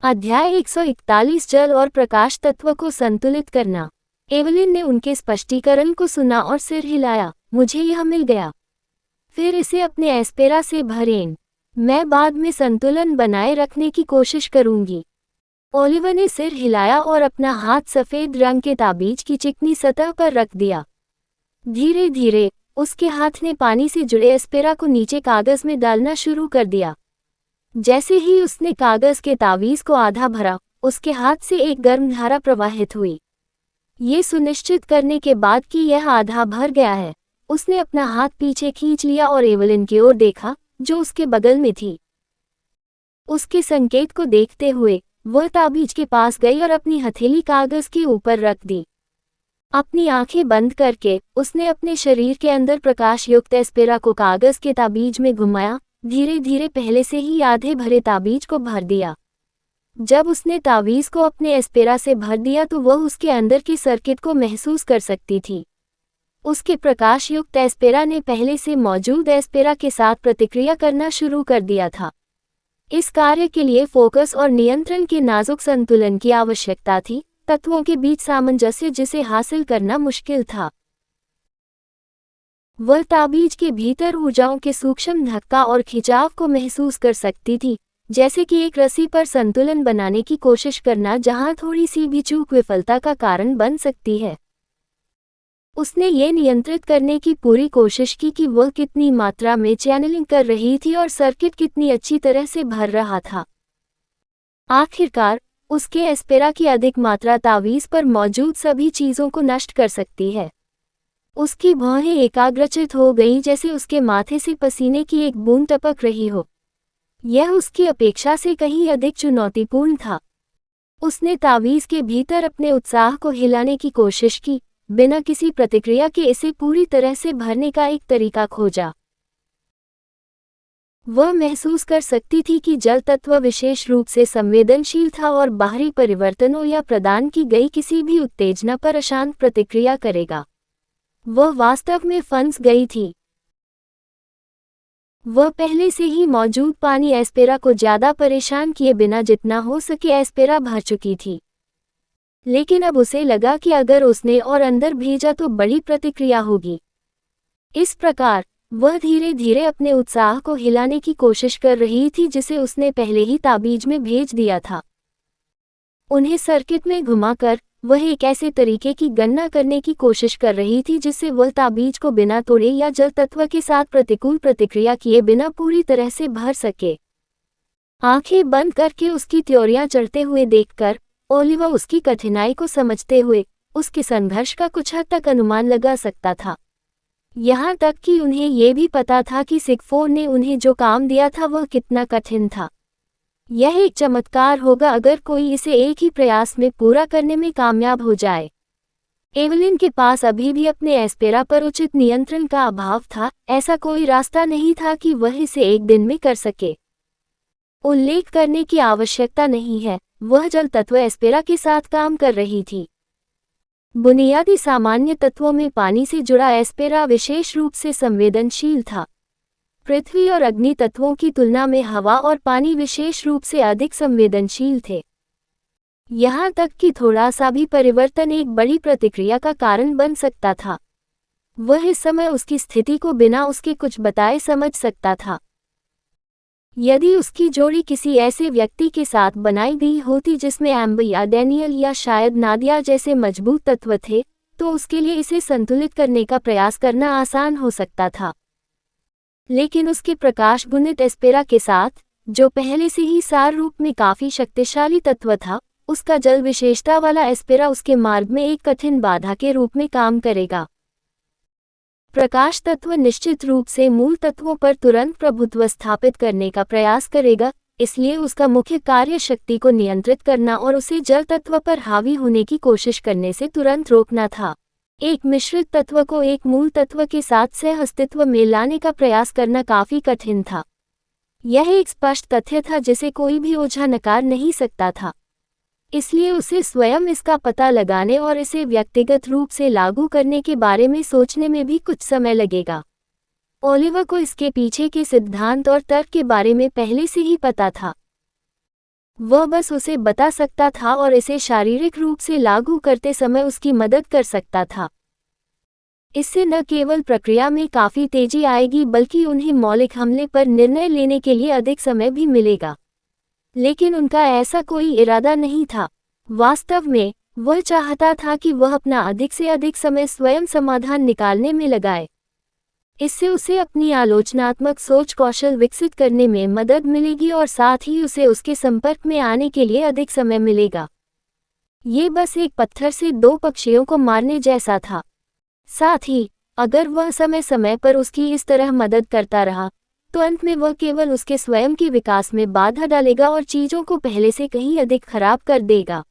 अध्याय 141 जल और प्रकाश तत्व को संतुलित करना। एवलिन ने उनके स्पष्टीकरण को सुना और सिर हिलाया। मुझे यह मिल गया। फिर इसे अपने एस्पेरा से भरें। मैं बाद में संतुलन बनाए रखने की कोशिश करूंगी। ओलिवर ने सिर हिलाया और अपना हाथ सफेद रंग के ताबीज की चिकनी सतह पर रख दिया। धीरे धीरे उसके हाथ ने पानी से जुड़े एस्पेरा को नीचे कागज में डालना शुरू कर दिया। जैसे ही उसने कागज के तावीज को आधा भरा, उसके हाथ से एक गर्म धारा प्रवाहित हुई। ये सुनिश्चित करने के बाद कि यह आधा भर गया है, उसने अपना हाथ पीछे खींच लिया और एवलिन की ओर देखा, जो उसके बगल में थी। उसके संकेत को देखते हुए वह ताबीज के पास गई और अपनी हथेली कागज के ऊपर रख दी। अपनी आंखें बंद करके उसने अपने शरीर के अंदर प्रकाश युक्त एस्पेरा को कागज के ताबीज में घुमाया। धीरे धीरे पहले से ही आधे भरे ताबीज को भर दिया। जब उसने तावीज को अपने एस्पेरा से भर दिया तो वह उसके अंदर की सर्किट को महसूस कर सकती थी। उसके प्रकाश युक्त एस्पेरा ने पहले से मौजूद एस्पेरा के साथ प्रतिक्रिया करना शुरू कर दिया था। इस कार्य के लिए फोकस और नियंत्रण के नाजुक संतुलन की आवश्यकता थी, तत्वों के बीच सामंजस्य जिसे हासिल करना मुश्किल था। वह ताबीज के भीतर ऊर्जाओं के सूक्ष्म धक्का और खिंचाव को महसूस कर सकती थी, जैसे कि एक रस्सी पर संतुलन बनाने की कोशिश करना जहां थोड़ी सी भी चूक विफलता का कारण बन सकती है। उसने ये नियंत्रित करने की पूरी कोशिश की कि वह कितनी मात्रा में चैनलिंग कर रही थी और सर्किट कितनी अच्छी तरह से भर रहा था। आखिरकार, उसके एस्पेरा की अधिक मात्रा तावीज पर मौजूद सभी चीज़ों को नष्ट कर सकती है। उसकी भौहें एकाग्रचित हो गईं जैसे उसके माथे से पसीने की एक बूंद टपक रही हो। यह उसकी अपेक्षा से कहीं अधिक चुनौतीपूर्ण था। उसने तावीज के भीतर अपने उत्साह को हिलाने की कोशिश की, बिना किसी प्रतिक्रिया के इसे पूरी तरह से भरने का एक तरीका खोजा। वह महसूस कर सकती थी कि जल तत्व विशेष रूप से संवेदनशील था और बाहरी परिवर्तनों या प्रदान की गई किसी भी उत्तेजना पर अशांत प्रतिक्रिया करेगा। वह वास्तव में फंस गई थी। वह पहले से ही मौजूद पानी एस्पेरा को ज्यादा परेशान किए बिना जितना हो सके एस्पेरा भर चुकी थी। लेकिन अब उसे लगा कि अगर उसने और अंदर भेजा तो बड़ी प्रतिक्रिया होगी। इस प्रकार वह धीरे धीरे अपने उत्साह को हिलाने की कोशिश कर रही थी जिसे उसने पहले ही ताबीज में भेज दिया था। उन्हें सर्किट में घुमाकर वह एक ऐसे तरीके की गणना करने की कोशिश कर रही थी जिससे वह ताबीज को बिना तोड़े या जल तत्व के साथ प्रतिकूल प्रतिक्रिया किए बिना पूरी तरह से भर सके। आंखें बंद करके उसकी त्योरियां चढ़ते हुए देखकर ओलिवर उसकी कठिनाई को समझते हुए उसके संघर्ष का कुछ हद तक अनुमान लगा सकता था। यहाँ तक कि उन्हें यह भी पता था कि सिगफोर ने उन्हें जो काम दिया था वह कितना कठिन था। यह एक चमत्कार होगा अगर कोई इसे एक ही प्रयास में पूरा करने में कामयाब हो जाए। एवलिन के पास अभी भी अपने एस्पेरा पर उचित नियंत्रण का अभाव था। ऐसा कोई रास्ता नहीं था कि वह इसे एक दिन में कर सके। उल्लेख करने की आवश्यकता नहीं है, वह जल तत्व एस्पेरा के साथ काम कर रही थी। बुनियादी सामान्य तत्वों में पानी से जुड़ा एस्पेरा विशेष रूप से संवेदनशील था। पृथ्वी और अग्नि तत्वों की तुलना में हवा और पानी विशेष रूप से अधिक संवेदनशील थे। यहाँ तक कि थोड़ा सा भी परिवर्तन एक बड़ी प्रतिक्रिया का कारण बन सकता था। वह इस समय उसकी स्थिति को बिना उसके कुछ बताए समझ सकता था। यदि उसकी जोड़ी किसी ऐसे व्यक्ति के साथ बनाई गई होती जिसमें एम्बर या डैनियल या शायद नादिया जैसे मजबूत तत्व थे, तो उसके लिए इसे संतुलित करने का प्रयास करना आसान हो सकता था। लेकिन उसके प्रकाश गुणित एस्पेरा के साथ, जो पहले से ही सार रूप में काफी शक्तिशाली तत्व था, उसका जल विशेषता वाला एस्पेरा उसके मार्ग में एक कठिन बाधा के रूप में काम करेगा। प्रकाश तत्व निश्चित रूप से मूल तत्वों पर तुरंत प्रभुत्व स्थापित करने का प्रयास करेगा, इसलिए उसका मुख्य कार्य शक्ति को नियंत्रित करना और उसे जल तत्व पर हावी होने की कोशिश करने से तुरंत रोकना था। एक मिश्रित तत्व को एक मूल तत्व के साथ सह अस्तित्व में लाने का प्रयास करना काफी कठिन था। यह एक स्पष्ट तथ्य था जिसे कोई भी ओझा नकार नहीं सकता था। इसलिए उसे स्वयं इसका पता लगाने और इसे व्यक्तिगत रूप से लागू करने के बारे में सोचने में भी कुछ समय लगेगा। ओलिवर को इसके पीछे के सिद्धांत और तर्क के बारे में पहले से ही पता था। वह बस उसे बता सकता था और इसे शारीरिक रूप से लागू करते समय उसकी मदद कर सकता था। इससे न केवल प्रक्रिया में काफ़ी तेजी आएगी बल्कि उन्हें मौलिक हमले पर निर्णय लेने के लिए अधिक समय भी मिलेगा। लेकिन उनका ऐसा कोई इरादा नहीं था। वास्तव में, वह चाहता था कि वह अपना अधिक से अधिक समय स्वयं समाधान निकालने में लगाए। इससे उसे अपनी आलोचनात्मक सोच कौशल विकसित करने में मदद मिलेगी और साथ ही उसे उसके संपर्क में आने के लिए अधिक समय मिलेगा। ये बस एक पत्थर से दो पक्षियों को मारने जैसा था। साथ ही, अगर वह समय समय पर उसकी इस तरह मदद करता रहा, तो अंत में वह केवल उसके स्वयं के विकास में बाधा डालेगा और चीज़ों को पहले से कहीं अधिक खराब कर देगा।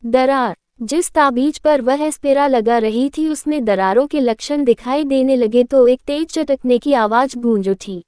दरार। जिस ताबीज पर वह एस्पेरा लगा रही थी उसमें दरारों के लक्षण दिखाई देने लगे तो एक तेज चटकने की आवाज़ गूंज उठी।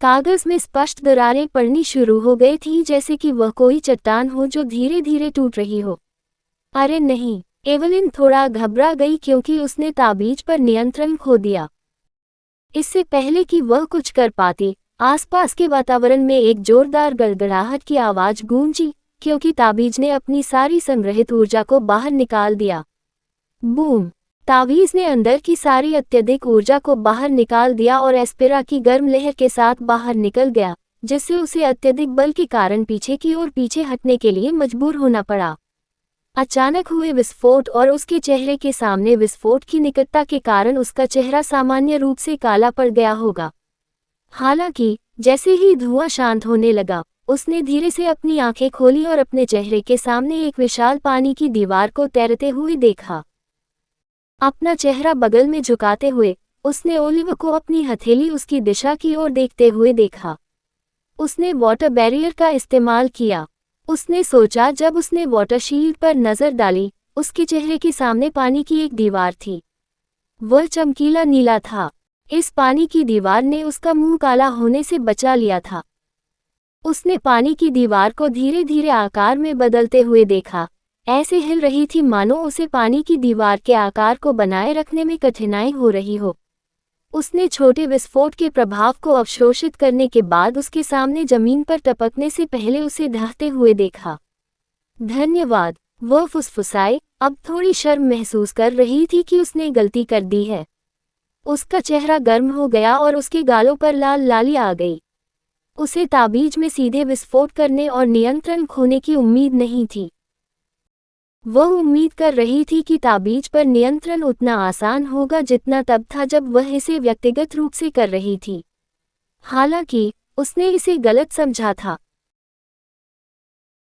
कागज़ में स्पष्ट दरारें पड़नी शुरू हो गई थी जैसे कि वह कोई चट्टान हो जो धीरे धीरे टूट रही हो। अरे नहीं! एवलिन थोड़ा घबरा गई क्योंकि उसने ताबीज पर नियंत्रण खो दिया। इससे पहले कि वह कुछ कर पाती, आसपास के वातावरण में एक जोरदार गड़गड़ाहट की आवाज़ गूंजी, क्योंकि ताबीज ने अपनी सारी संग्रहित ऊर्जा को बाहर निकाल दिया। बूम! ताबीज ने अंदर की सारी अत्यधिक ऊर्जा को बाहर निकाल दिया और एस्पेरा की गर्म लहर के साथ बाहर निकल गया, जिससे उसे अत्यधिक बल के कारण पीछे की ओर पीछे हटने के लिए मजबूर होना पड़ा। अचानक हुए विस्फोट और उसके चेहरे के सामने विस्फोट की निकटता के कारण उसका चेहरा सामान्य रूप से काला पड़ गया होगा। हालांकि, जैसे ही धुआं शांत होने लगा, उसने धीरे से अपनी आंखें खोली और अपने चेहरे के सामने एक विशाल पानी की दीवार को तैरते हुए देखा। अपना चेहरा बगल में झुकाते हुए, उसने ओलिव को अपनी हथेली उसकी दिशा की ओर देखते हुए देखा। उसने वाटर बैरियर का इस्तेमाल किया। उसने सोचा जब उसने वाटर शील्ड पर नज़र डाली, उसके चेहरे के सामने पानी की एक दीवार थी। वह चमकीला नीला था। इस पानी की दीवार ने उसका मुंह काला होने से बचा लिया था। उसने पानी की दीवार को धीरे धीरे आकार में बदलते हुए देखा, ऐसे हिल रही थी मानो उसे पानी की दीवार के आकार को बनाए रखने में कठिनाई हो रही हो। उसने छोटे विस्फोट के प्रभाव को अवशोषित करने के बाद उसके सामने जमीन पर टपकने से पहले उसे ढहते हुए देखा। धन्यवाद, वह फुसफुसाई, अब थोड़ी शर्म महसूस कर रही थी कि उसने गलती कर दी है। उसका चेहरा गर्म हो गया और उसके गालों पर लाल लाली आ गई। उसे ताबीज में सीधे विस्फोट करने और नियंत्रण खोने की उम्मीद नहीं थी। वह उम्मीद कर रही थी कि ताबीज पर नियंत्रण उतना आसान होगा जितना तब था जब वह इसे व्यक्तिगत रूप से कर रही थी। हालांकि, उसने इसे गलत समझा था।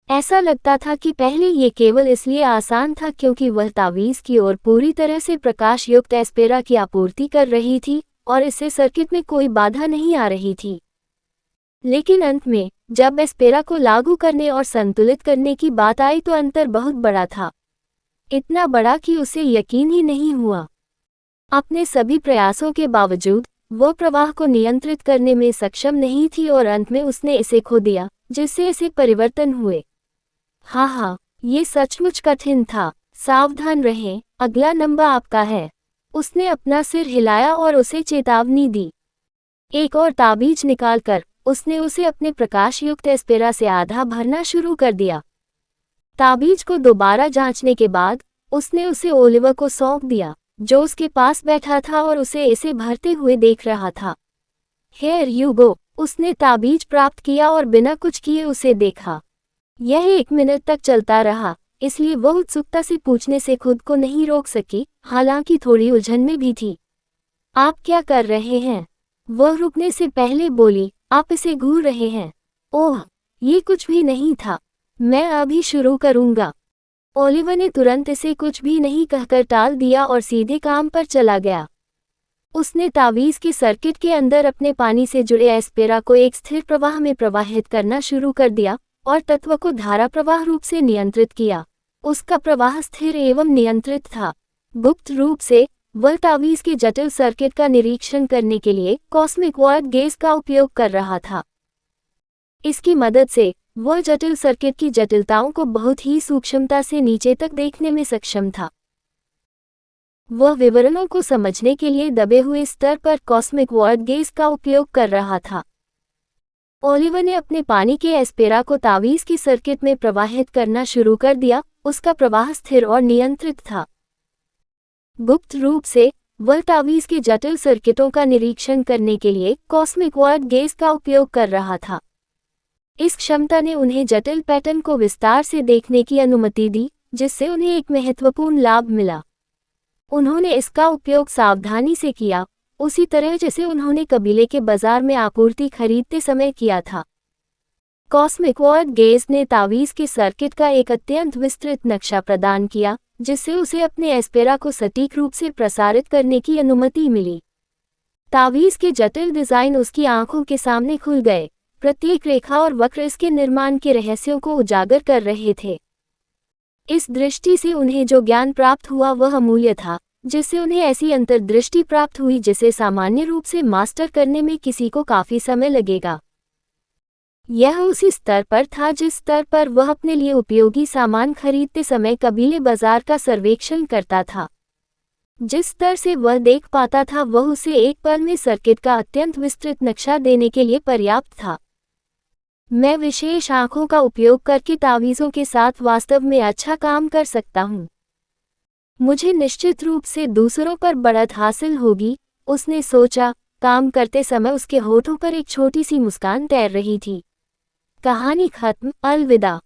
ऐसा लगता था कि पहले ये केवल इसलिए आसान था क्योंकि वह तावीज़ की ओर पूरी तरह से प्रकाश युक्त एस्पेरा की आपूर्ति कर रही थी और इससे सर्किट में कोई बाधा नहीं आ रही थी। लेकिन अंत में, जब एस्पेरा को लागू करने और संतुलित करने की बात आई तो अंतर बहुत बड़ा था। इतना बड़ा कि उसे यकीन ही नहीं हुआ। अपने सभी प्रयासों के बावजूद, वह प्रवाह को नियंत्रित करने में सक्षम नहीं थी और अंत में उसने इसे खो दिया, जिससे इसे परिवर्तन हुए। हाँ, ये सचमुच कठिन था। सावधान रहें, अगला नंबर आपका है। उसने अपना सिर हिलाया और उसे चेतावनी दी। एक और ताबीज निकालकर, उसने उसे अपने प्रकाशयुक्त एस्पेरा से आधा भरना शुरू कर दिया। ताबीज को दोबारा जांचने के बाद, उसने उसे ओलिवर को सौंप दिया, जो उसके पास बैठा था और उसे इसे भरते हुए देख रहा था। हेयर यू गो, उसने ताबीज प्राप्त किया और बिना कुछ किए उसे देखा। यह 1 मिनट तक चलता रहा, इसलिए वह उत्सुकता से पूछने से खुद को नहीं रोक सकी, हालांकि थोड़ी उलझन में भी थी। आप क्या कर रहे हैं? वह रुकने से पहले बोली, आप इसे घूर रहे हैं। ओह, ये कुछ भी नहीं था। मैं अभी शुरू करूंगा। ओलिवर ने तुरंत इसे कुछ भी नहीं कहकर टाल दिया और सीधे काम पर चला गया। उसने तावीज़ के सर्किट के अंदर अपने पानी से जुड़े एस्पेरा को एक स्थिर प्रवाह में प्रवाहित करना शुरू कर दिया और तत्व को धारा प्रवाह रूप से नियंत्रित किया। उसका प्रवाह स्थिर एवं नियंत्रित था। गुप्त रूप से, वह तावीज़ के जटिल सर्किट का निरीक्षण करने के लिए कॉस्मिक वार्ड गेज का उपयोग कर रहा था। इसकी मदद से, वह जटिल सर्किट की जटिलताओं को बहुत ही सूक्ष्मता से नीचे तक देखने में सक्षम था। वह विवरणों को समझने के लिए दबे हुए स्तर पर कॉस्मिक वार्ड गेज का उपयोग कर रहा था। ओलिवर ने अपने पानी के एस्पेरा को तावीज़ की सर्किट में प्रवाहित करना शुरू कर दिया। उसका प्रवाह स्थिर और नियंत्रित था। गुप्त रूप से वह तावीज़ के जटिल सर्किटों का निरीक्षण करने के लिए कॉस्मिक वर्ड गेज का उपयोग कर रहा था। इस क्षमता ने उन्हें जटिल पैटर्न को विस्तार से देखने की अनुमति दी, जिससे उन्हें एक महत्वपूर्ण लाभ मिला। उन्होंने इसका उपयोग सावधानी से किया, उसी तरह जैसे उन्होंने कबीले के बाजार में आपूर्ति खरीदते समय किया था। कॉस्मिक वर्ड गेज ने तावीज़ के सर्किट का एक अत्यंत विस्तृत नक्शा प्रदान किया, जिससे उसे अपने एस्पेरा को सटीक रूप से प्रसारित करने की अनुमति मिली। तावीज़ के जटिल डिज़ाइन उसकी आंखों के सामने खुल गए। प्रत्येक रेखा और वक्र इसके निर्माण के रहस्यों को उजागर कर रहे थे। इस दृष्टि से उन्हें जो ज्ञान प्राप्त हुआ वह अमूल्य था, जिससे उन्हें ऐसी अंतर्दृष्टि प्राप्त हुई जिसे सामान्य रूप से मास्टर करने में किसी को काफ़ी समय लगेगा। यह उसी स्तर पर था जिस स्तर पर वह अपने लिए उपयोगी सामान खरीदते समय कबीले बाजार का सर्वेक्षण करता था। जिस स्तर से वह देख पाता था वह उसे एक पल में सर्किट का अत्यंत विस्तृत नक्शा देने के लिए पर्याप्त था। मैं विशेष आंखों का उपयोग करके तावीज़ों के साथ वास्तव में अच्छा काम कर सकता हूँ। मुझे निश्चित रूप से दूसरों पर बढ़त हासिल होगी, उसने सोचा। काम करते समय उसके होठों पर एक छोटी सी मुस्कान तैर रही थी। कहानी खत्म। अलविदा।